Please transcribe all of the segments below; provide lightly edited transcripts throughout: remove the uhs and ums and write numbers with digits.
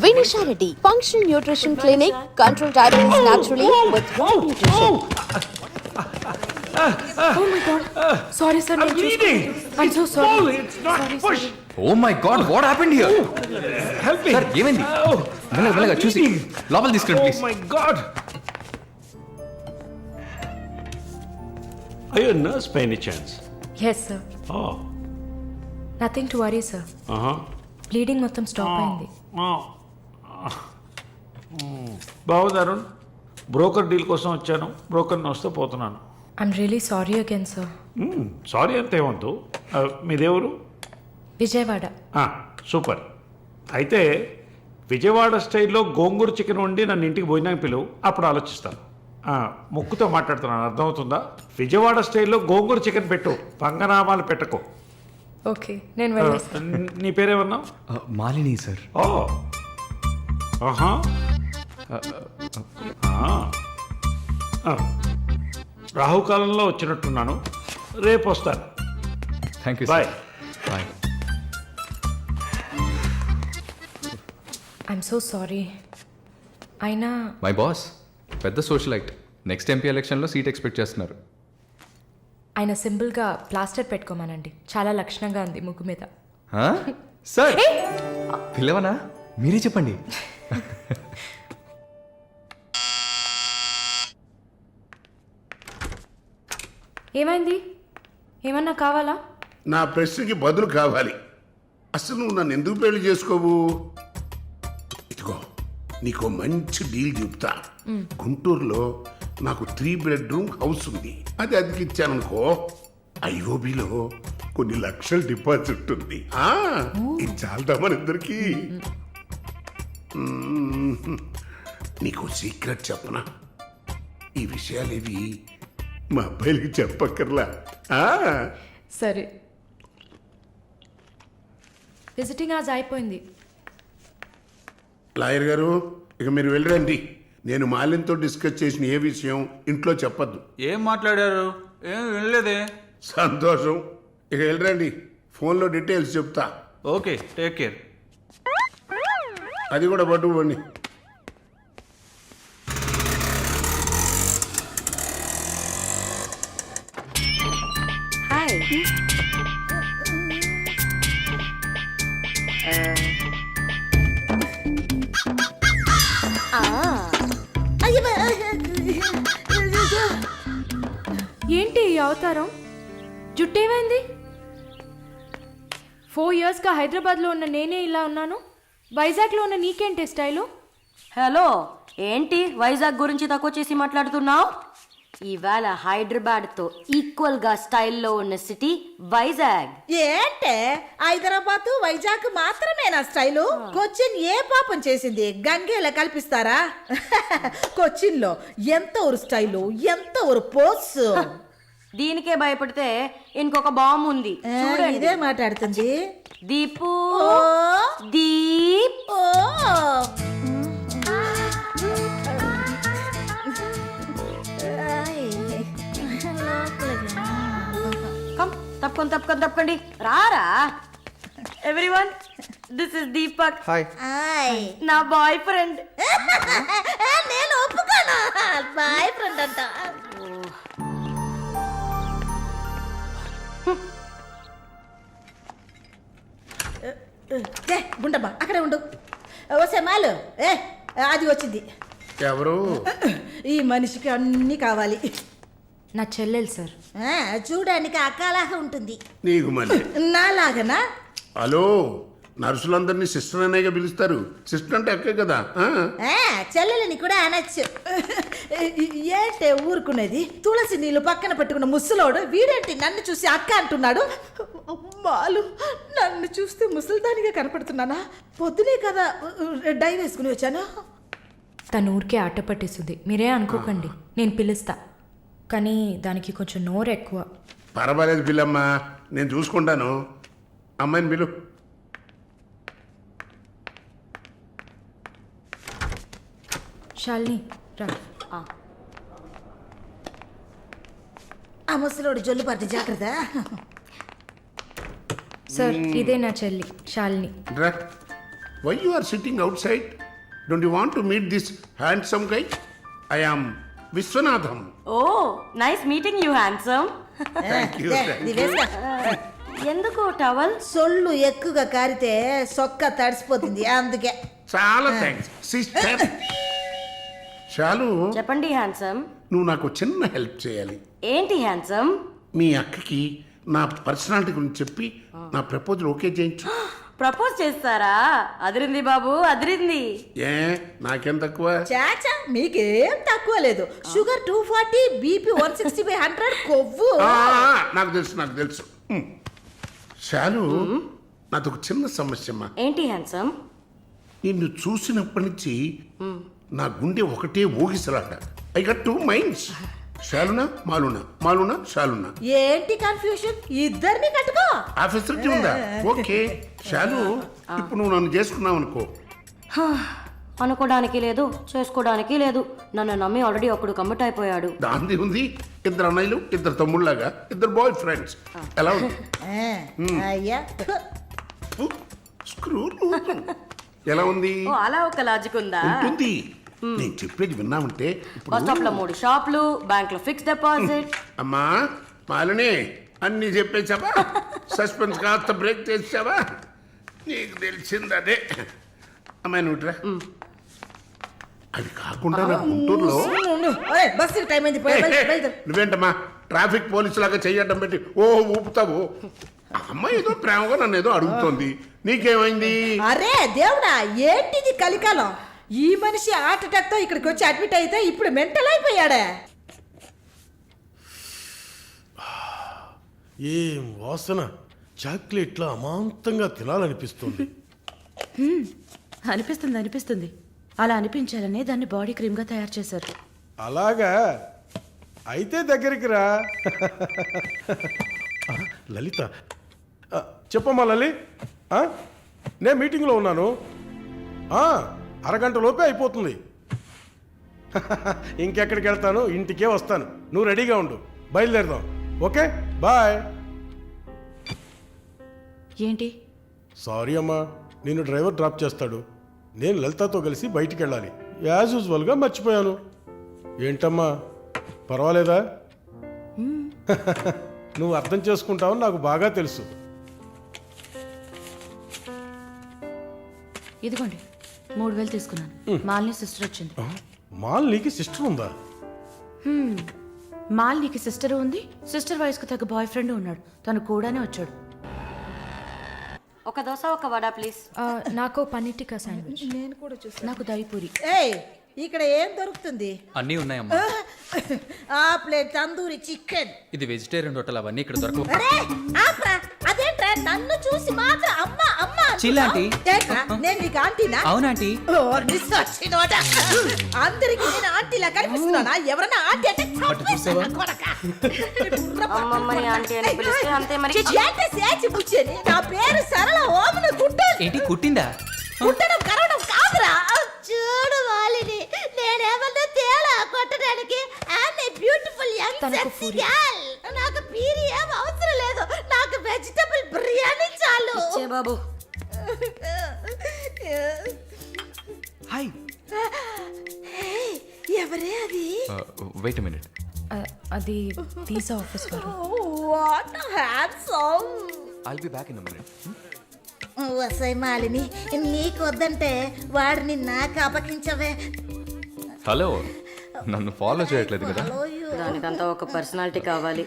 Vinisha Reddy, Functional Nutrition Clinic, control diabetes naturally with right nutrition. Oh my god. Sorry, sir. I'm bleeding. I'm so sorry. Pull, it's not push. Oh my God what happened here Help me. Sir ఏమైంది మెల్లగా చూసి లోపల తీసుకురండి Oh please my God. Are you a nurse by any chance? Yes, sir. Oh. Nothing to worry, sir. Uh-huh. Bleeding మొత్తం stop అయింది. బాగుంది Arun, broker deal కోసం వచ్చాను, బ్రోకర్ని వస్తే పోతున్నాను. I'm really sorry again, sir. Sorry అంతేమంతు. మీదేవరు? విజయవాడ. సూపర్. అయితే విజయవాడ స్టైల్లో గోంగూర చికెన్ వండి నన్ను ఇంటికి భోజనానికి పిలువు, అప్పుడు ఆలోచిస్తాను. ముక్కుతో మాట్లాడుతున్నాను, అర్థమవుతుందా? విజయవాడ స్టైల్లో గోంగూర చికెన్ పెట్టు, పంగనామాలు పెట్టకు. ఓకే, నేను వెళ్ళేస్తాను. నీ పేరేమన్నావు? మాలిని సార్. ఓ ఆహా. రాహుకాలంలో వచ్చినట్టున్నాను, రేపు వస్తాను. Thank you bye. Bye. I'm so sorry. అయినా మై బాస్ పెద్ద సోషలైట్, నెక్స్ట్ ఎంపీ ఎలక్షన్లో సీట్ ఎక్స్పెక్ట్ చేస్తున్నారు. ఆయన సింపుల్గా ప్లాస్టర్ పెట్టుకోమానండి, చాలా లక్షణంగా ఉంది ముగ్గు మీద. సార్ పిల్లవనా, మీరే చెప్పండి. ఏమైంది? ఏమన్నా కావాలా? నా ప్రశ్నకి బదులు కావాలి. అసలు నువ్వు నన్ను ఎందుకు పెళ్లి చేసుకోవు? ఇదిగో నీకు మంచి డీల్ చెప్తా. గుంటూరులో నాకు 3 బెడ్రూమ్ హౌస్ ఉంది, అది అదికిచ్చాననుకో, ఐఓబిలో కొన్ని లక్షల డిపాజిట్ ఉంది. ఇది చాలదా మన ఇద్దరికి? నీకు సీక్రెట్ చెప్పనా? ఈ విషయాలేవి మా అబ్బాయిలకి చెప్పక్కర్లా. సరే. విజిటింగ్ ఆజ్ అయిపోయింది. లాయర్ గారు, ఇక మీరు వెళ్ళరండి. నేను మాలిన్తో డిస్కస్ చేసిన ఏ విషయం ఇంట్లో చెప్పద్దు. ఏం మాట్లాడారు? ఏం వినలేదే. సంతోషం, ఇక వెళ్ళరండి. ఫోన్లో డీటెయిల్స్ చెప్తా. Okay, take care. అది కూడా పట్టుకోండి. Hi. ఏంటి ఈ అవతారం? జుట్టేమైంది? 4 ఇయర్స్గా హైదరాబాద్లో ఉన్న నేనే ఇలా ఉన్నాను, వైజాగ్లో ఉన్న నీకేంటి స్టైలు? హలో, ఏంటి వైజాగ్ గురించి తక్కువ చేసి మాట్లాడుతున్నావు? ఇవాళ హైదరాబాద్తో ఈక్వల్గా స్టైల్లో ఉన్న సిటీ వైజాగ్. ఏంటే హైదరాబాద్ వైజాగ్ మాత్రమేనా స్టైలు? కొచ్చిన్ ఏ పాపం చేసింది? గంగేలా కల్పిస్తారా? కొచ్చిన్ లో ఎంత ఒక స్టైలు, ఎంత ఒక పోస్. దీనికే భయపడితే ఇంకొక బాంబు ఉంది చూడండి. ఇదే మాట్లాడుతుంది. దీపు ఓ దీప్. ఓ తప్పకండి రారా. Everyone, this is Deepak. Hi. నా బాయ్ ఫ్రెండ్. నేను ఒప్పుకోను, బాయ్ ఫ్రెండ్ అంట. గుండమ్మ అక్కడే ఉండు. ఓసే మాలు, అది వచ్చింది. ఎవరు? ఈ మనిషికి అన్నీ కావాలి. నా చెల్లెలు సార్. చూడడానికి అక్కలాగా ఉంటుంది. నీకు మళ్ళీ నాలాగనా? హలో, నర్సులందరినీ సిస్టర్ అనేగా పిలుస్తారు. సిస్టర్ అంటే అక్కే కదా. చెల్లెలని కూడా అనొచ్చు. ఏంటే ఊరుకునేది? తులసి నీళ్ళు పక్కన పెట్టుకున్న ముసలోడు వీడేంటి నన్ను చూసి అక్క అంటున్నాడు? అమ్మాలు, నన్ను చూస్తే ముసలిదానిగా కనపడుతున్నానా? పొద్దునే కదా డై వేసుకుని వచ్చాను. తను ఊరికే ఆట పట్టిస్తుంది, మీరే అనుకోకండి. నేను పిలుస్తా, కానీ దానికి కొంచెం నోరు ఎక్కువ. పర్వాలేదు పిల్లమ్మా, నేను చూసుకుంటాను. అమ్మాయిని పిలు. శాలిని రా. ఆ ముసలోడు జొల్లు పడితే జాగ్రత్త. సార్, ఇదే నా చెల్లి శాలిని. రా. Why you are sitting outside? Don't you want to meet this handsome guy? I am Viswanatham. Oh nice meeting you handsome. Thank you. ఇది వేసుకో. ఎందుకు టవల్? సొల్లు ఎక్కువగా కారితే సొక్క తడిసిపోతుంది అందుకే. చాలా థ్యాంక్స్ సిస్టర్. చాలు, చెప్పండి హ్యాండ్సమ్. నువ్వు నాకు చిన్న హెల్ప్ చేయాలి. ఏంటి హ్యాండ్సమ్? మీ అక్కకి నా పర్సనాలిటీ గురించి చెప్పి నా ప్రపోజల్ ఓకే చేయించు. ప్రపోజ్ చేస్తారా? అదిరింది బాబు, అదిరింది. ఏ నాకేం తక్కువ? చాచా మీకేం తక్కువ లేదు. షుగర్ 240, బీపీ 160/100, కొవ్వు. నాకు తెలుసు. చాలు, నాదొక చిన్న సమస్య అమ్మా. ఏంటి హ్యాండ్సమ్? నిన్ను చూసినప్పటి నుంచి నా గుండె ఒకటే ఊగిసలాట. I got 2 minds. శాలునా మాలునా, మాలునా శాలునా. ఏంటి కన్ఫ్యూషన్? ఇద్దరిని కట్టుకో. ఆఫీసర్కి ఉందా? ఓకే శాలు, ఇప్పుడు నువ్వు నన్ను చేసుకున్నావు అనుకో. అనుకోవడానికి లేదు, చేసుకోవడానికి లేదు. నన్ను నమ్మి ఆల్రెడీ ఒకడు కమిట్ అయిపోయాడు. దాంది ఉంది. 2 అన్నయ్యలు, 2 తమ్ముళ్ళలాగా, 2 బాయ్ ఫ్రెండ్స్. ఎలా ఉంది? అయ్యా స్క్రూ ఎలా ఉంది? ఓ అలా ఒక లాజిక్ ఉందా? ఉంటుంది. నేను చెప్పేది విన్నామంటే బస్ స్టాప్ లో ఇప్పుడు 3 షాపులు, బ్యాంక్ లో ఫిక్స్ డిపాజిట్. అమ్మా మాలిని అన్ని చెప్పేసావా? సస్పెన్స్ కాస్త బ్రేక్ చేసావా? నీకు తెలిసింది అదే. అమ్మాయి నువ్వుట్రా. అది కాకుండా నా గుంటూరులో బస్సు టైం అయింది. బయలుదేరు. నువ్వేంటమ్మా ట్రాఫిక్ పోలీసు లాగా చెయ్యడం పెట్టి ఊపుతావు? ఆ అమ్మాయి ఏదో ప్రేమగా నన్ను ఏదో అడుగుతోంది. నీకేమైంది? అరే దేవుడా, ఏంటిది కలికాలం? ఈ మనిషి హార్ట్ అటాక్ తో ఇక్కడికి వచ్చి అడ్మిట్ అయితే ఇప్పుడు మెంటల్ అయిపోయాడే. ఏం వాసన! చాక్లెట్లా అమాంతంగా తినాలనిపిస్తుంది. అనిపిస్తుంది. అలా అనిపించాలనే దాన్ని బాడీ క్రీమ్గా తయారు చేశారు. అలాగా? అయితే దగ్గరికి రా. లలిత, చెప్పమ్మా లలి. నేను మీటింగ్లో ఉన్నాను. అరగంట లోపే అయిపోతుంది. ఇంకెక్కడికి వెళ్తాను? ఇంటికే వస్తాను. నువ్వు రెడీగా ఉండు, బయలుదేరదాం. Okay bye. ఏంటి? సారీ అమ్మా, నిన్ను డ్రైవర్ డ్రాప్ చేస్తాడు. నేను లలితతో కలిసి బయటికి వెళ్ళాలి. యాజ్ యూజువల్గా మర్చిపోయాను. ఏంటమ్మా పర్వాలేదా? నువ్వు అర్థం చేసుకుంటావని నాకు బాగా తెలుసు. ఇదిగోండి 3000 తీసుకున్నాను. మాలిని సిస్టర్ వచ్చింది. మాలినికి సిస్టర్ ఉందా? మాలినికి సిస్టర్ ఉంది. సిస్టర్ వయసుకు తగ్గ బాయ్ ఫ్రెండ్ ఉన్నాడు. తను కూడానే వచ్చాడు. ఒక దోశ, ఒక వడ ప్లీజ్. నాకు పన్నీర్ టిక్కా శాండ్విచ్. నేను కూడా చూసాను. నాకు దహిపూరి. ఏయ్, ఇక్కడ ఏం దొరుకుతుంది? అన్నీ ఉన్నాయమ్మా. ఆ ప్లేట్ తందూరి చికెన్. ఇది వెజిటేరియన్ హోటల్, అవన్నీ ఇక్కడ దొరకవు. అరే ఆప్రా, అదేంట్రా నన్ను చూసి మాత్రం అమ్మ అమ్మ చిల్ ఆంటీ. ఏంట్రా, నేను నీకు ఆంటీనా? అవునాంటీ. ఓ నిస్సచ్చినోడా. అందరికి నేను ఆంటీలా కనిపిస్తున్నానా? ఎవరన్నా ఆంటీ అంటే చూసావా? అమ్మమ్మని ఆంటీ అని పిలిస్తే అంతే మరి. ఏంటి సేచి బుచ్చేని? నా పేరు సరళ ఓమన కుట్టాను. ఏంటి కుట్టిందా? కుట్టడం కరవడం కాదురా. చూడు వాలిని, నేనేమన్నా తేడా కొట్టడానికి. I'm a beautiful young sexy girl. నాకు పీరి ఏం అవసరం లేదు. నాకు వెజిటబుల్ బిర్యానీ చాలు. చే బాబు. హాయ్. ఎవరే అది? Wait minute. అది వీసా ఆఫీస్ వారు. What handsome. I'll be back in a minute. వసై మాలిని, నీకు వద్దంటే వాడిని నాకు అపకించవే. హలో, నన్ను ఫాలో చేయట్లేదు కదా? దానికంతా ఒక పర్సనాలిటీ కావాలి.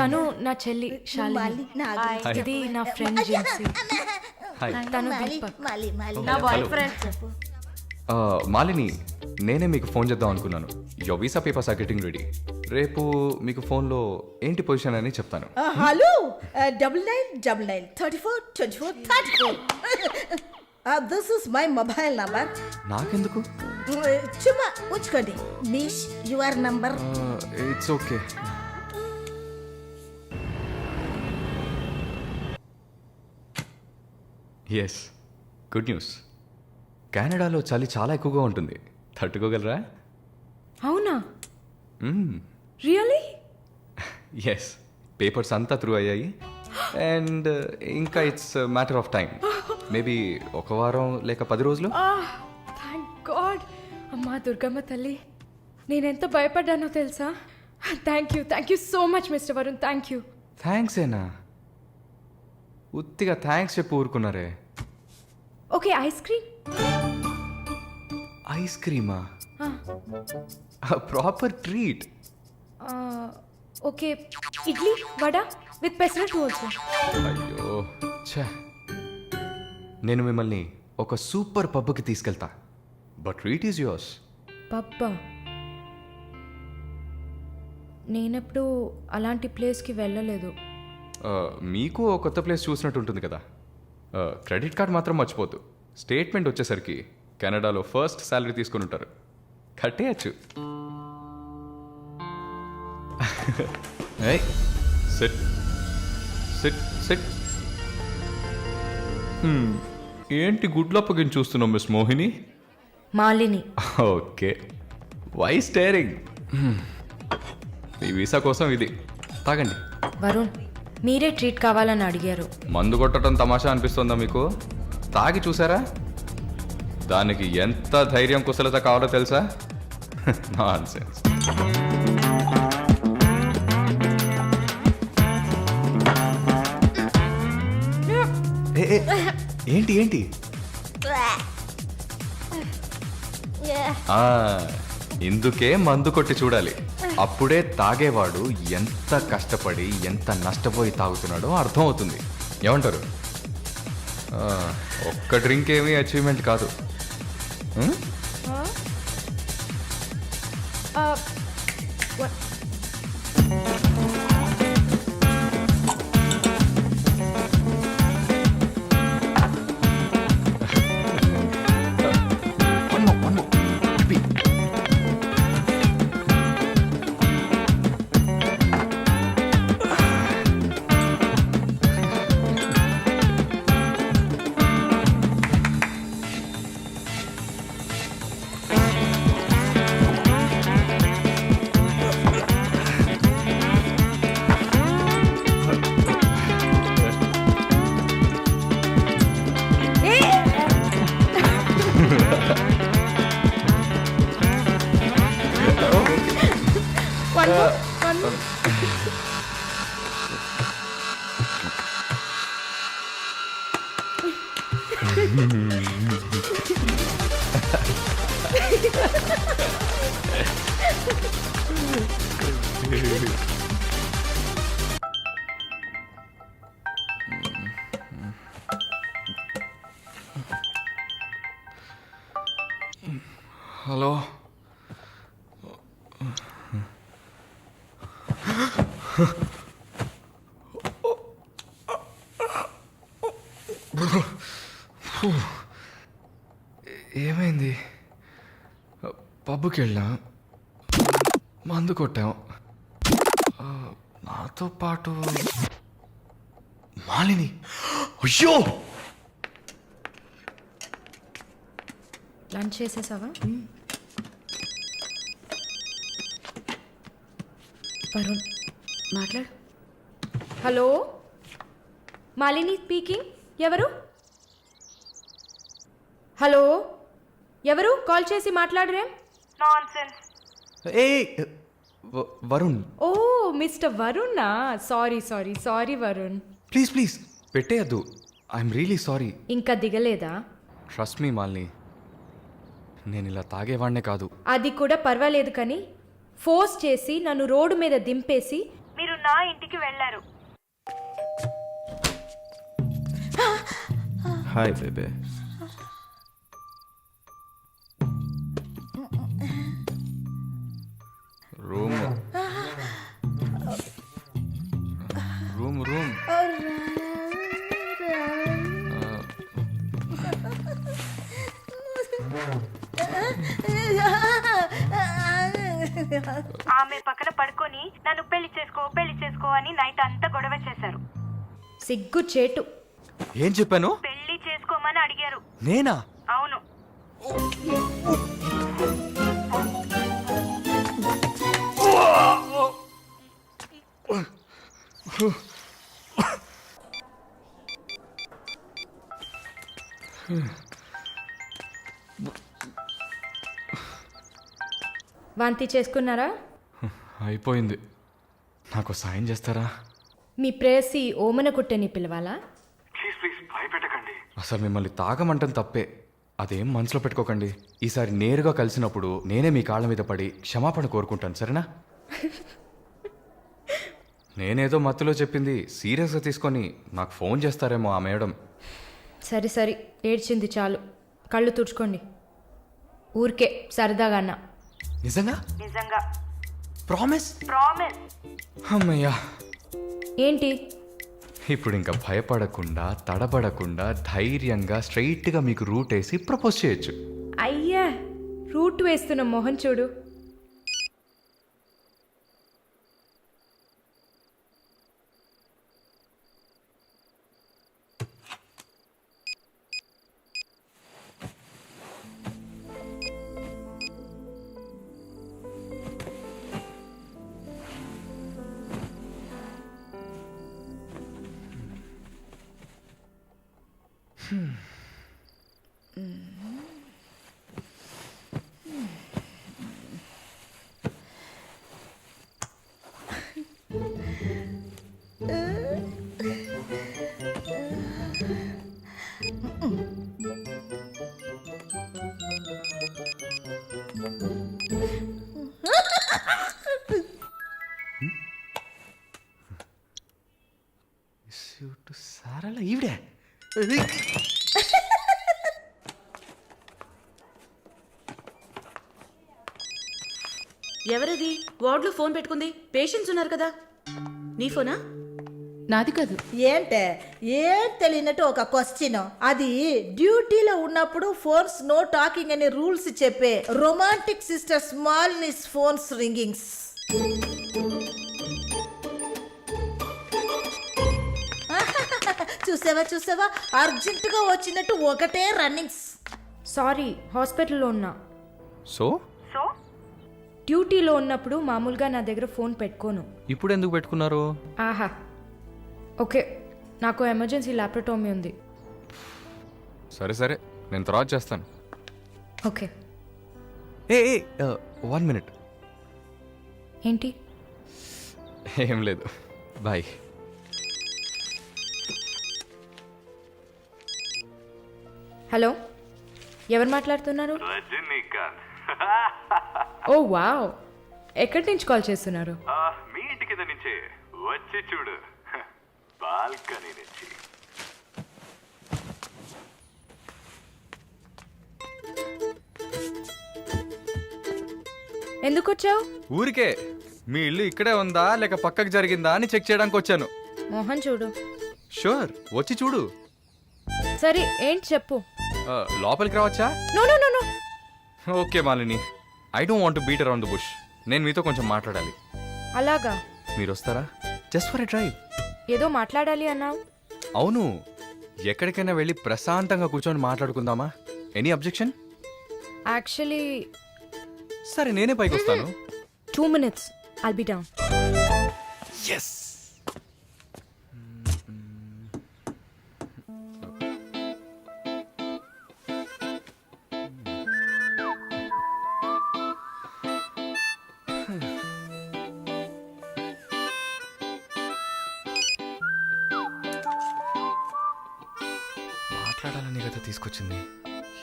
తను నా చెల్లి శాలిని. ఇది నా ఫ్రెండ్ జెన్సీ. హాయ్. తను దీపక్. నా బాయ్ ఫ్రెండ్. మాలిని, నేనే మీకు ఫోన్ చేద్దాం అనుకున్నాను. Your visa papers are getting ready. రేపు మీకు ఫోన్లో ఏంటి పొజిషన్ అని చెప్తాను. Hello 9999342434. This is my mobile number. నాకెందుకు? చుమ్మా ఉంచుకోండి. నిష్ your number. It's okay. Yes, good news. కెనడాలో చలి చాలా ఎక్కువగా ఉంటుంది. తట్టుకోగలరా? అవునా? రియలీ? ఎస్, పేపర్స్ అంతా త్రూ అయ్యాయి. అండ్ ఇంకా it's matter of time. Maybe ఒక వారం లేక 10 రోజులు. Thank god. అమ్మా దుర్గమ్మ తల్లి, నేనెంత భయపడ్డానో తెలుసా? Thank you so much mister Varun, thank you. Thanks ఏనా? ఉత్తిగా థ్యాంక్స్ చెప్పి ఊరుకున్నారే. Okay, ice cream. ఐస్ క్రీమా? Proper treat. Okay, idli vada with pesarattu also. అయ్యో ఛే, నేను మిమ్మల్ని ఒక సూపర్ పబ్కి తీసుకెళ్తా, బట్ ట్రీట్ ఈజ్ యువర్స్. పబ్బా? నేనెప్పుడు అలాంటి ప్లేస్కి వెళ్ళలేదు. మీకు ఓ కొత్త ప్లేస్ చూసినట్టు ఉంటుంది కదా. క్రెడిట్ కార్డ్ మాత్రం మర్చిపోద్దు. స్టేట్మెంట్ వచ్చేసరికి కెనడాలో ఫస్ట్ శాలరీ తీసుకుని ఉంటారు, కట్టేయచ్చు. SIT SIT SIT. ఏంటి గుడ్లప్పగిని చూస్తున్నావు miss Mohini? Malini. Okay, why staring? ఈ వీసా కోసం ఇది తాగండి. వరుణ్, మీరే ట్రీట్ కావాలని అడిగారు. మందు కొట్టడం తమాషా అనిపిస్తుందా మీకు? తాగి చూసారా? దానికి ఎంత ధైర్యం కుశలత కావాలో తెలుసా? నాన్సెన్స్. ఏంటి ఏంటి? ఇందుకే మందు కొట్టి చూడాలి, అప్పుడే తాగేవాడు ఎంత కష్టపడి ఎంత నష్టపోయి తాగుతున్నాడో అర్థం అవుతుంది. ఏమంటారు? ఒక్క డ్రింక్ ఏమీ అచీవ్మెంట్ కాదు. హలో, ఏమైంది? పబ్కి వెళ్ళాం, మందు కొట్టాం, నాతో పాటు మాలిని. అయ్యో, లంచ్ చేసేసావా? వరుణ్ మాట్లాడు. Hello, Malini speaking. ఎవరు? హలో, ఎవరు? కాల్ చేసి మాట్లాడరేం? ఏ వరుణ్. ఓ మిస్టర్ వరుణా? సారీ వరుణ్. ప్లీజ్ ప్లీజ్ పెట్టేయద్దు. I'm really sorry. ఇంకా దిగలేదా? ట్రస్ట్ మీ మాలిని, నేను ఇలా తాగేవాడినే కాదు. అది కూడా పర్వాలేదు, కానీ ఫోర్స్ చేసి నన్ను రోడ్డు మీద దింపేసి మీరు నా ఇంటికి వెళ్ళారు. Hi babe. Room room room. ఆమె పక్కన పడుకొని నన్ను పెళ్లి చేసుకో అని నైట్ అంతా గొడవ చేశారు. సిగ్గు చేటు. ఏం చెప్పాను? పెళ్లి చేసుకోమని అడిగారు. నేనా? అవును. వాంతి చేసుకున్నారా? అయిపోయింది. నాకు సాయం చేస్తారా? మీ ప్రేయసి ఓమన కుట్టని పిలవాలా? అసలు మిమ్మల్ని తాగమంటం తప్పే. అదేం మనసులో పెట్టుకోకండి. ఈసారి నేరుగా కలిసినప్పుడు నేనే మీ కాళ్ళ మీద పడి క్షమాపణ కోరుకుంటాను, సరేనా? నేనేదో మత్తులో చెప్పింది సీరియస్గా తీసుకొని నాకు ఫోన్ చేస్తారేమో ఆ మేడం. సరే సరే, ఏడ్చింది చాలు. కళ్ళు తుడుచుకోండి. ఊరికే సరదాగా అన్నా. నిజంగా? నిజంగా. ప్రామిస్? ప్రామిస్. అమ్మయ్యా. ఏంటి? ఇప్పుడు ఇంకా భయపడకుండా తడబడకుండా ధైర్యంగా స్ట్రైట్గా మీకు రూట్ వేసి ప్రపోజ్ చేయొచ్చు. అయ్యా, రూట్ వేస్తున్న మొహం చూడు. సారలా ఈవిడే. ఎవరది వార్డులో ఫోన్ పెట్టుకుంది? పేషెంట్స్ ఉన్నారు కదా. నీ ఫోనా? నాది కాదు. ఏంటే ఏం తెలియనట్టు ఒక క్వశ్చన్. అది డ్యూటీలో ఉన్నప్పుడు ఫోన్స్ నో టాకింగ్ అనే రూల్స్ చెప్పే romantic sister smallness phones ringings. చూసావా అర్జెంటుగా వచ్చినట్టు ఒకటే రన్నింగ్స్. సారీ, హాస్పిటల్లో ఉన్నా. సో డ్యూటీలో ఉన్నప్పుడు మామూలుగా నా దగ్గర ఫోన్ పెట్టుకోను. ఇప్పుడు ఎందుకు పెట్టుకున్నారు? ఆహా, ఓకే, నాకు ఎమర్జెన్సీ ల్యాప్రటోమీ ఉంది. సరే సరే, నేను తర్వాత చేస్తాను. ఓకే. ఏ 1 minute. ఏంటి? ఏం లేదు, బాయ్. హలో, ఎవరు మాట్లాడుతున్నారు? ఓ వావ్, ఎక్కడి నుంచి కాల్ చేస్తున్నారు? మీ ఇంటి కింద నుంచే, వచ్చి చూడు, బాల్కనీ నుంచి. ఎందుకు వచ్చావు? ఊరికే. మీ ఇల్లు ఇక్కడే ఉందా లేక పక్కకు జరిగిందా అని చెక్ చేయడానికి వచ్చాను. మోహన్ చూడు. షూర్, వచ్చి చూడు. సరే, ఏంటి చెప్పు. లోపలికి రావచ్చా? No no no no. Okay Malini, I don't want to beat around the bush. నేను మీతో కొంచెం మాట్లాడాలి. అలాగా? మీరు వస్తారా? Just for a drive. ఏదో మాట్లాడాలి అన్నావు. అవును, ఎక్కడికైనా వెళ్ళి ప్రశాంతంగా కూర్చొని మాట్లాడుకుందామా? Any objection? యాక్చువల్లీ సరే, నేనే పైకి వస్తాను. 2 minutes, I'll be down. Yes. మాట్లాడాలని కదా తీసుకొచ్చింది.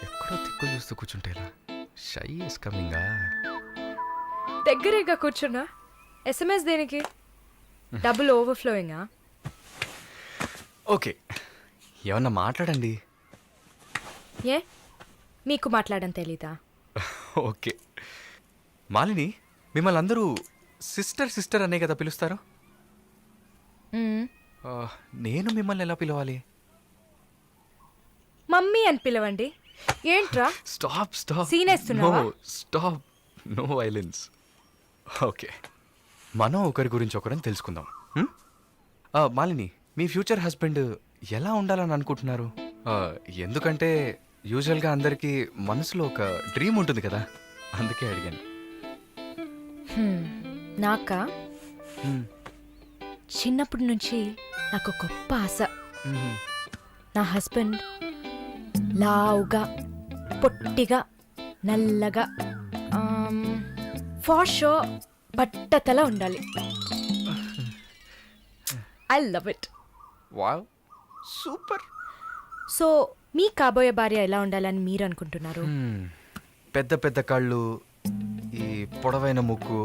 ఎక్కడో తిక్కులు చూస్తూ కూర్చుంటేలా. Shy is కమింగా. దగ్గరేగా కూర్చున్నా. SMS దేనికి? డబుల్ ఓవర్ఫ్లోయింగా? ఓకే, ఏమన్నా మాట్లాడండి. ఏ, మీకు మాట్లాడడం తెలీదా? ఓకే మాలిని, మిమ్మల్ని అందరూ సిస్టర్ సిస్టర్ అనే కదా పిలుస్తారు. నేను మిమ్మల్ని ఎలా పిలవాలి? మమ్మీ అని పిలవండి. ఏంట్రా? Stop stop. సీనేస్తున్నావా? Stop, no violence. ఓకే, మనం ఒకరి గురించి ఒకరని తెలుసుకుందాం. మాలిని, మీ ఫ్యూచర్ హస్బెండ్ ఎలా ఉండాలని అనుకుంటున్నారు? ఎందుకంటే యూజువల్గా అందరికీ మనసులో ఒక డ్రీమ్ ఉంటుంది కదా, అందుకే అడిగాను. నాకా? చిన్నప్పటి నుంచి నాకు గొప్ప ఆశ. నా హస్బెండ్ లావుగా పొట్టిగా నల్లగా ఫార్ షో బట్టతల ఉండాలి. I love it. Wow, super. So మీ కాబోయే భార్య ఎలా ఉండాలని మీరు అనుకుంటున్నారు? పెద్ద పెద్ద కళ్ళు, ఈ పొడవైన ముక్కు,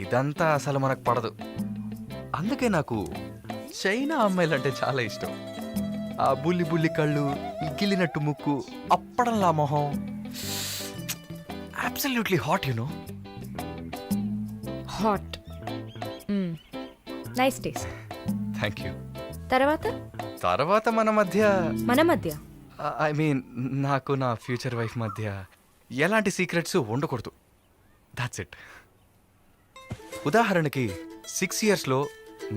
ఇదంతా అసలు మనకు పడదు. అందుకే నాకు చైనా అమ్మాయిలంటే చాలా ఇష్టం. ఆ బుల్లి బుల్లి కళ్ళు, ఈ గిల్లినట్టు ముక్కు, అప్పడంలా మొహం, absolutely hot you know. Hot. Nice taste. Thank you. తర్వాత మన మధ్య ఐ మీన్ నాకు నా ఫ్యూచర్ వైఫ్ మధ్య ఎలాంటి సీక్రెట్స్ ఉండకూడదు. That's it. ఉదాహరణకి 6 yearsలో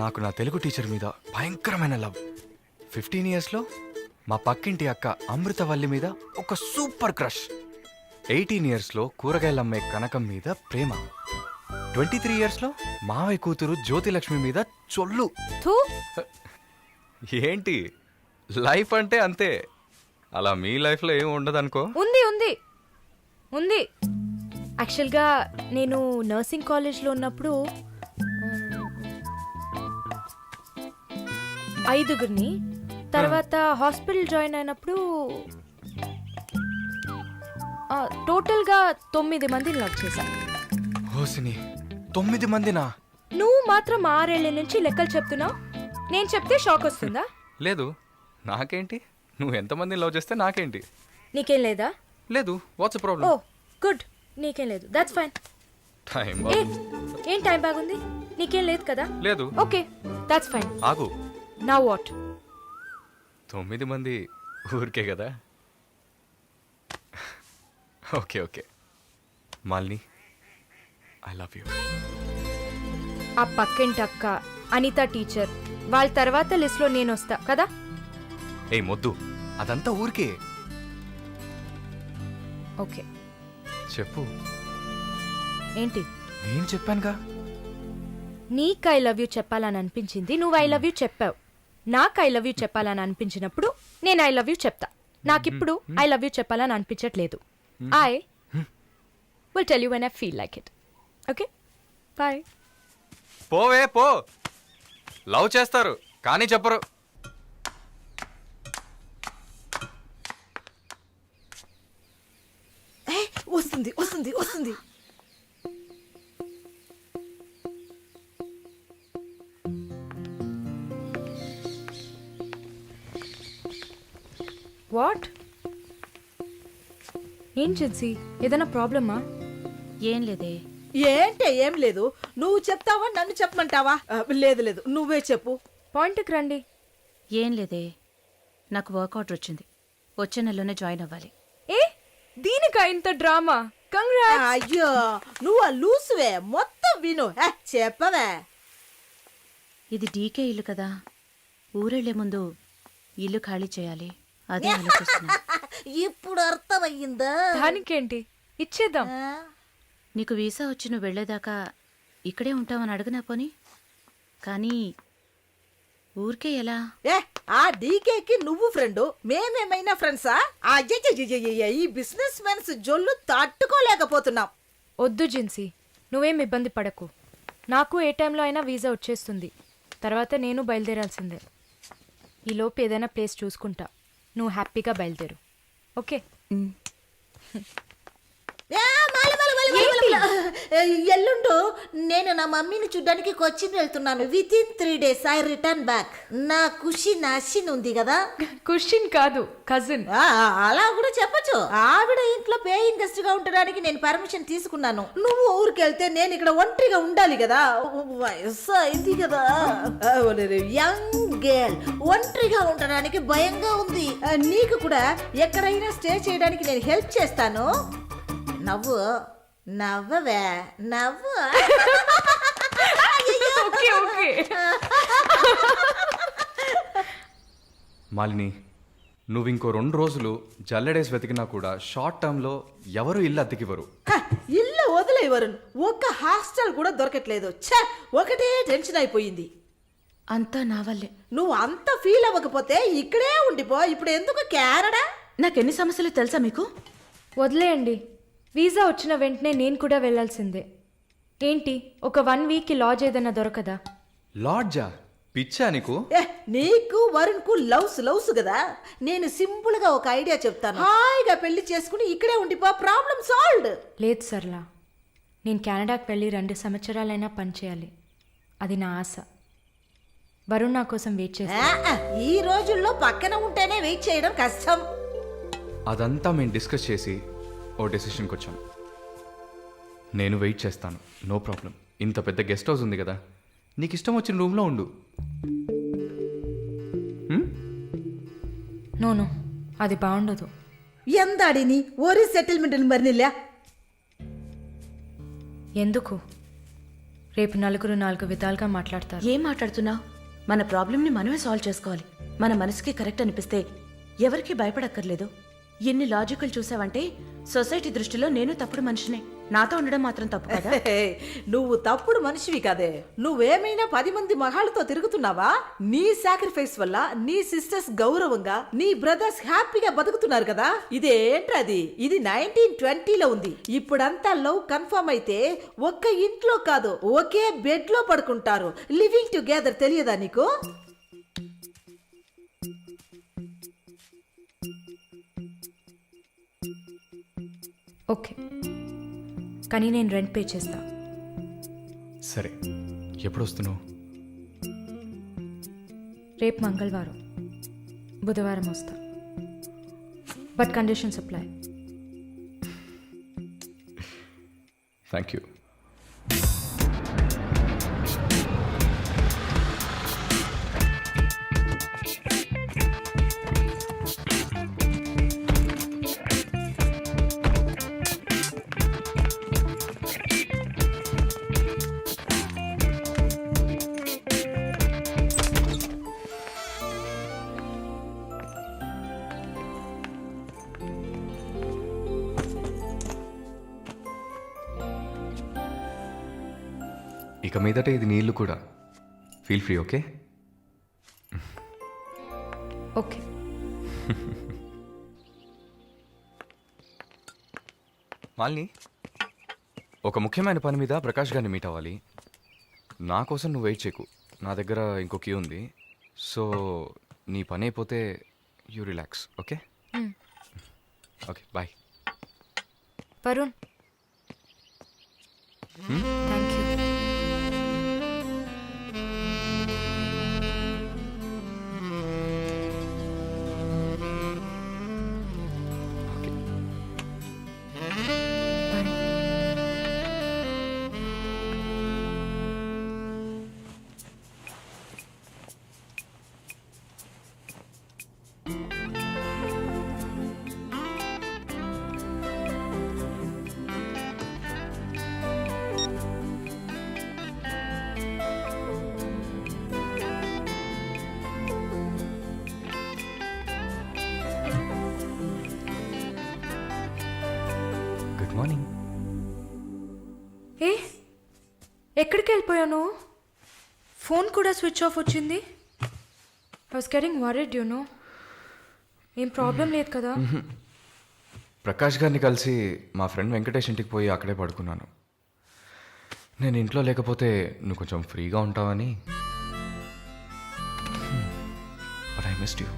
నాకు నా తెలుగు టీచర్ మీద భయంకరమైన లవ్. 15 yearsలో మా పక్కింటి అక్క అమృతవల్లి మీద ఒక సూపర్ క్రష్. 18 yearsలో కూరగాయలమ్మే కనకం మీద ప్రేమ. 23 yearsలో మావయ్య కూతురు జ్యోతిలక్ష్మి మీద చొల్లు. థూ. ఏంటి, లైఫ్ అంటే అంతే. అలా మీ లైఫ్లో ఏం ఉండదనుకో. ఉంది ఉంది ఉంది. యాక్చువల్గా నేను నర్సింగ్ కాలేజ్లో ఉన్నప్పుడు 5గురిని, తర్వాత హాస్పిటల్ జాయిన్ అయినప్పుడు టోటల్గా 9 మందిని లవ్ చేశాను. హోసిని, 9 మందినా? నువ్వు మాత్రం 6 ఏళ్ల నుంచి లెక్కలు చెప్తున్నావు. నేను చెప్తే షాక్ వస్తుందా? లేదు, నాకేంటి, నువ్వు ఎంతమందిని లవ్ చేస్తే నాకేంటి. నీకేం లేదా? లేదు. వాట్స్ ఓ ప్రాబ్లం? గుడ్, నీకేం లేదు. That's fine. టైం ఏం టైం బాగుంది? నీకేం లేదు కదా? లేదు. Okay, that's fine. ఆగు. Now what? 9 మంది ఊరికే కదా. Okay okay Malini, I love you. ఆ పక్కింటి అక్క, అనిత టీచర్, వాళ్ళ తర్వాత లిస్ట్లో నేను వస్తా కదా. ఏయ్ మొద్దు, అదంతా ఊరికే. ఓకే చెప్పు. ఏంటి? నేను చెప్పానుగా. నీకు ఐ లవ్ యూ చెప్పాలని అనిపించింది, నువ్వు ఐ లవ్ యూ చెప్పావు. నాకు ఐ లవ్ యూ చెప్పాలని అనిపించినప్పుడు నేను ఐ లవ్ యూ చెప్తా. నాకిప్పుడు ఐ లవ్ యూ చెప్పాలని అనిపించట్లేదు. I will tell you when I feel like it. Okay bye. పోవే పో. లవ్ చేస్తారు కానీ చెప్పరు. వస్తుంది వస్తుంది వస్తుంది. వాట్? ఏం జిన్సీ, ఏదైనా ప్రాబ్లమా? ఏం లేదే. ఏంటే ఏం లేదు. నువ్వు చెప్తావా నన్ను చెప్పమంటావా? లేదు లేదు, నువ్వే చెప్పు. పాయింట్కి రండి. ఏం లేదే, నాకు వర్క్ ఆర్డర్ వచ్చింది. వచ్చే నెలలోనే జాయిన్ అవ్వాలి. ఏ దీనికా ఇంత డ్రామా? కంగ్రాట్స్. అయ్యో, నువ్వు లూసువే. మొత్తం విను. చెప్పవే. ఇది డీకే ఇల్లు కదా, ఊరెళ్లే ముందు ఇల్లు ఖాళీ చేయాలి. అదే ఆలోచిస్తున్నా. ఇప్పుడు అర్థమయ్యిందా? దానికేంటి, ఇచ్చేద్దాం. నీకు వీసా వచ్చి నువ్వు వెళ్లేదాకా ఇక్కడే ఉంటావని అడగనా పోని. కానీ ఊరికే ఎలా? ఆ డీకేకి నువ్వు ఫ్రెండు, మేమేమైనా ఫ్రెండ్సా? ఈ బిజినెస్ మెన్స్ జొల్లు తట్టుకోలేకపోతున్నాం. వద్దు జిన్సీ, నువ్వేం ఇబ్బంది పడకు. నాకు ఏ టైంలో అయినా వీసా వచ్చేస్తుంది. తర్వాత నేను బయలుదేరాల్సిందే. ఈలోపు ఏదైనా ప్లేస్ చూసుకుంటా. నువ్వు హ్యాపీగా బయలుదేరు. ఓకే? ఎల్లుండు నేను నా మమ్మీని చూడ్డానికి కొచ్చిన్ వెళ్తున్నాను. With in 3 days I return back. నా ఖుషి నాశిన్ ఉంది కదా. క్వశ్చన్ కాదు, కజిన్. అలా కూడా చెప్పచ్చు. ఆవిడ ఇంట్లో పేయింగ్ గెస్ట్ గా ఉండడానికి నేను పర్మిషన్ తీసుకున్నాను. నువ్వు ఊరికి వెళ్తే నేను ఇక్కడ ఒంటరిగా ఉండాలి కదా. వయసు అయింది కదా. యంగ్ గర్ల్ ఒంటరిగా ఉండడానికి భయంగా ఉంది. నీకు కూడా ఎక్కడైనా స్టే చేయడానికి నేను హెల్ప్ చేస్తాను. నవ్వు నవ్వవే, నవ్వు. Okay okay. మాలిని, నువ్వు ఇంకో 2 రోజులు జల్లెడేసి వెతికినా కూడా షార్ట్ టర్మ్లో ఎవరు ఇల్లు అద్దెకివ్వరు. ఇల్లు వదిలేవరు. ఒక్క హాస్టల్ కూడా దొరకట్లేదు. ఒకటే టెన్షన్ అయిపోయింది. అంతా నా వల్లే. నువ్వు అంత ఫీల్ అవ్వకపోతే ఇక్కడే ఉండిపో. ఇప్పుడు ఎందుకు కెనడా? నాకెన్ని సమస్యలు తెలుసా మీకు? వదిలేయండి. వీసా వచ్చిన వెంటనే నేను కూడా వెళ్ళాల్సిందే. ఏంటి, ఒక 1 వీక్కి లాడ్జ్ ఏదైనా దొరకదా? లాడ్జా? పిచ్చా నీకు? నీకు వరుణ్కు లవ్స్ కదా. నేను సింపుల్ గా ఒక ఐడియా చెప్తాను. హాయిగా పెళ్లి చేసుకుని ఇక్కడే ఉండిపో, ప్రాబ్లం సాల్వ్డ్. లేదు సర్లా, నేను కెనడాకి వెళ్ళి 2 సంవత్సరాలైనా పనిచేయాలి. అది నా ఆశ. వరుణ్ నా కోసం వెయిట్ చేస్తా. ఈ రోజుల్లో పక్కన ఉంటేనే వెయిట్ చేయడం కష్టం. అదంతా మేము డిస్కస్ చేసి ఓ డెసిషన్కి వచ్చాం. నేను వెయిట్ చేస్తాను, నో ప్రాబ్లం. ఇంత పెద్ద గెస్ట్ హౌస్ ఉంది కదా, నీకు ఇష్టం వచ్చిన రూమ్లో ఉండు. నో, అది బాగుండదు. ಎಂದಾಡಿನಿ ಓರಿ ಸೆಟಲ್ಮೆಂಟ್ ಬರ್ನಿಲ್ಲ. ఎందుకు? రేపు నలుగురు 4 విధాలుగా మాట్లాడతారు. ఏం మాట్లాడుతున్నావు? మన ప్రాబ్లంని మనమే సాల్వ్ చేసుకోవాలి. మన మనసుకి కరెక్ట్ అనిపిస్తే ఎవరికి భయపడక్కర్లేదు. ఎన్ని లాజికల్ చూసావంటే సొసైటీ దృష్టిలో నేను తప్పుడు మనిషినే. నాతో ఉండడం మాత్రం తప్పు కదా? నువ్వు తప్పుడు మనిషివి కదే. నువ్వేమైనా 10 మంది మగాళ్ళతో తిరుగుతున్నావా? నీ సాక్రిఫైస్ వల్ల నీ సిస్టర్స్ గౌరవంగా, నీ బ్రదర్స్ హ్యాపీగా బతుకుతున్నారు కదా. ఇదేంట్రది? ఇది 1920లో ఉంది. ఇప్పుడంతా లవ్ కన్ఫర్మ్ అయితే ఒక్క ఇంట్లో కాదు, ఒకే బెడ్ లో పడుకుంటారు. లివింగ్ టుగెదర్ తెలియదా నీకు? ఓకే, కానీ నేను రెంట్ పే చేస్తా. సరే, ఎప్పుడు వస్తున్నావు? రేపు మంగళవారం, బుధవారం వస్తా. But conditions apply. Thank you. ఇక మీదట ఇది నీళ్ళు కూడా. Feel free, okay? Okay. Malini, ఒక ముఖ్యమైన పని మీద ప్రకాష్ గారిని మీట్ అవ్వాలి. నా కోసం నువ్వు వెయిట్ చేయకు, నా దగ్గర ఇంకో కీ ఉంది. సో నీ పని అయిపోతే you relax, okay? Okay, bye. Varun, thank you. Good morning. ఏ, ఎక్కడికి వెళ్ళిపోయాను? ఫోన్ కూడా స్విచ్ ఆఫ్ వచ్చింది. I was getting worried, you know. ఏం ప్రాబ్లం లేదు కదా? ప్రకాష్ గారిని కలిసి మా ఫ్రెండ్ వెంకటేష్ ఇంటికి పోయి అక్కడే పడుకున్నాను. నేను ఇంట్లో లేకపోతే నువ్వు కొంచెం ఫ్రీగా ఉంటావని. But I missed you.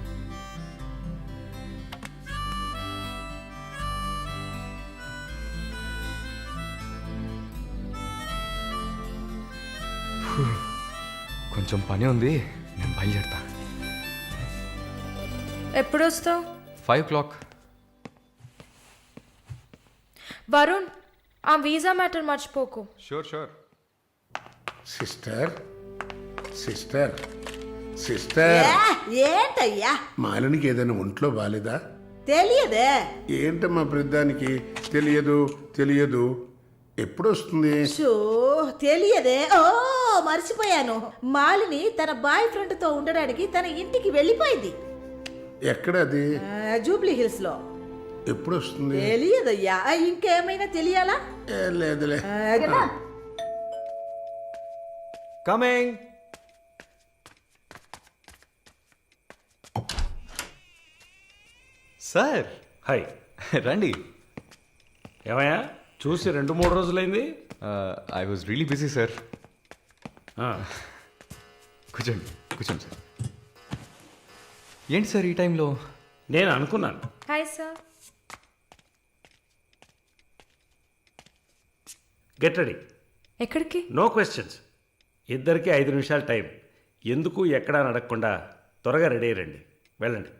కొంచెం పని ఉంది, నేను బయలుదేరుతా. ఎప్పుడు వస్తావు? 5 o'clock. వరుణ్, ఆ వీసా మ్యాటర్ మర్చిపోకు. షూర్. సిస్టర్ సిస్టర్ సిస్టర్, ఏంటయ్యా? మాలినికి ఏదైనా ఒంట్లో బాలేదా? తెలియదే. ఏంటమ్మా ప్రతిదానికి తెలియదు. ఎప్పుడు వస్తుంది? షో తెలియదే. ఓ మర్చిపోయాను. మాలిని తన బాయ్ ఫ్రెండ్ తో ఉండడానికి తన ఇంటికి వెళ్ళిపోయింది. ఎక్కడది? జూబ్లీ హిల్స్ లో. ఎప్పుడు వస్తుంది? తెలియదయ్యా. ఇంకేమైనా తెలియాలా? లేదులే. కమింగ్. సార్ హాయ్ రండి. ఏమయ్యా చూసి 2-3 రోజులైంది. I was really busy sir. ఆ, కూర్చోండి కూర్చోండి సార్. ఏంటి సార్ ఈ టైంలో? నేను అనుకున్నాను. Hi sir. Get ready. ఎక్కడికి? No questions. ఇద్దరికి 5 నిమిషాలు టైం. ఎందుకు ఎక్కడా నడకుండా త్వరగా రెడీ అయ్యండి. వెళ్ళండి.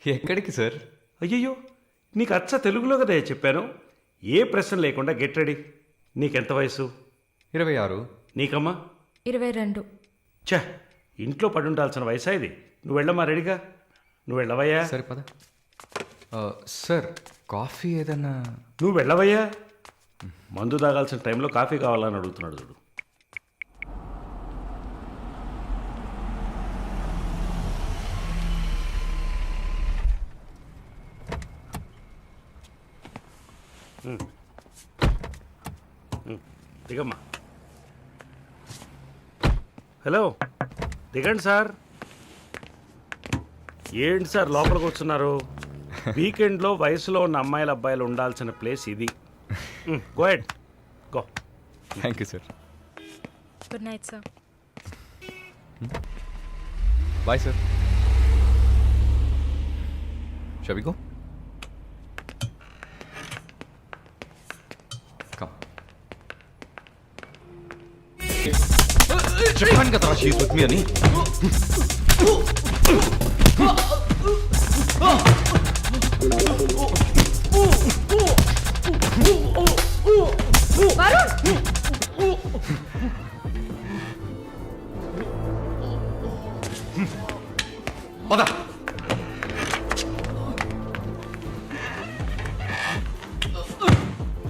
ఎక్కడికి సార్? అయ్యయ్యో, నీకు అచ్చ తెలుగులో కదా చెప్పాను. ఏ ప్రశ్న లేకుండా గెట్ రెడీ. నీకెంత వయసు? 26. నీకమ్మా? 22. ఛ, ఇంట్లో పడి ఉండాల్సిన వయసా ఇది. నువ్వు వెళ్ళమ్మా రెడీగా. నువ్వు వెళ్ళవయ్యా. సరే పద. సార్ కాఫీ ఏదన్నా? నువ్వు వెళ్ళవయ్యా. మందు తాగాల్సిన టైంలో కాఫీ కావాలని అడుగుతున్నాడు చూడు. దిగమ్మా. హలో, దిగండి సార్. ఏంటి సార్ లోపలికి వస్తున్నారు? వీకెండ్లో వయసులో ఉన్న అమ్మాయిల అబ్బాయిలు ఉండాల్సిన ప్లేస్ ఇది. Go ahead, go. Thank you sir. Good night sir. Bye sir. Shall we go? Come. చెప్పాను కదా షీస్ విత్ మీ అని.